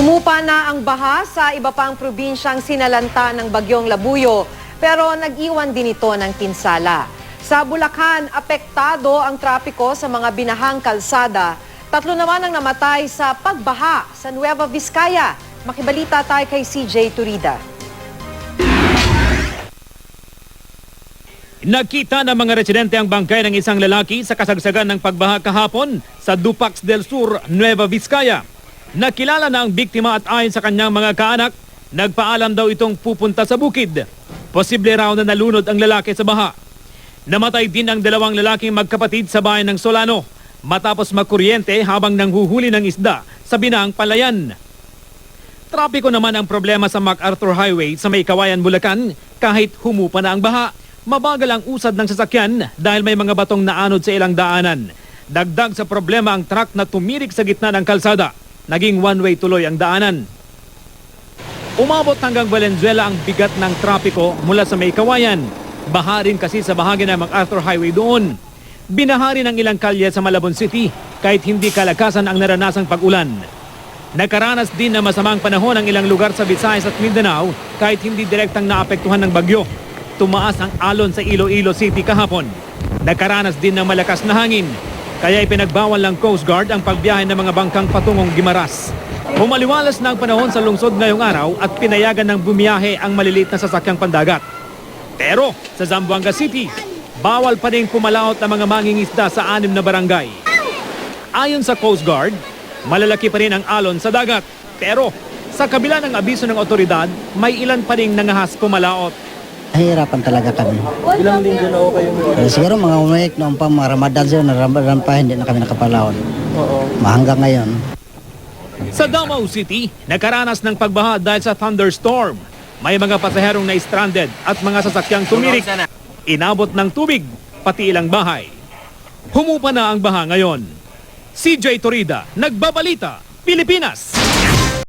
Humupa na ang baha sa iba pang probinsyang sinalanta ng bagyong Labuyo, pero nag-iwan din ito ng pinsala. Sa Bulacan, apektado ang trapiko sa mga binahang kalsada. 3 naman ang namatay sa pagbaha sa Nueva Vizcaya. Makibalita tayo kay CJ Turida. Nakita ng mga residente ang bangkay ng isang lalaki sa kasagsagan ng pagbaha kahapon sa Dupax del Sur, Nueva Vizcaya. Nakilala na ang biktima at ayon sa kanyang mga kaanak, nagpaalam daw itong pupunta sa bukid. Posible raw na nalunod ang lalaki sa baha. Namatay din ang 2 lalaking magkapatid sa bayan ng Solano matapos makuryente habang nanghuhuli ng isda sa Binang Palayan. Trapiko naman ang problema sa MacArthur Highway sa May Kawayan, Bulacan kahit humupa na ang baha. Mabagal ang usad ng sasakyan dahil may mga batong naanod sa ilang daanan. Dagdag sa problema ang truck na tumirik sa gitna ng kalsada. Naging one-way tuloy ang daanan. Umabot hanggang Valenzuela ang bigat ng trapiko mula sa May Kawayan. Baha rin kasi sa bahagi ng MacArthur Highway doon. Binahari ng ilang kalye sa Malabon City kahit hindi kalakasan ang naranasang pag-ulan. Nakaranas din na masamang panahon ang ilang lugar sa Visayas at Mindanao kahit hindi direktang naapektuhan ng bagyo. Tumaas ang alon sa Iloilo City kahapon. Nakaranas din ng malakas na hangin. Kaya ipinagbawal ng Coast Guard ang pagbiyahe ng mga bangkang patungong Guimaras. Pumaliwalas na ang panahon sa lungsod ngayong araw at pinayagan ng bumiyahe ang maliliit na sasakyang pandagat. Pero sa Zamboanga City, bawal pa rin pumalaot ang mga mangingisda sa 6 na barangay. Ayon sa Coast Guard, malalaki pa rin ang alon sa dagat. Pero sa kabila ng abiso ng otoridad, may ilan pa rin nangahas pumalaot. Hirapan talaga kami. Ilang linggo na ako kayong Siguro mga week noong pa mga Ramadan siguro, na Ramadan pa hindi na kami nakapalaon. Oo. Hanggang ngayon. Sa Davao City, nakaranas ng pagbaha dahil sa thunderstorm. May mga pasaherong na stranded at mga sasakyang tumirik. Inabot ng tubig, pati ilang bahay. Humupa na ang baha ngayon. CJ Torida, Nagbabalita, Pilipinas.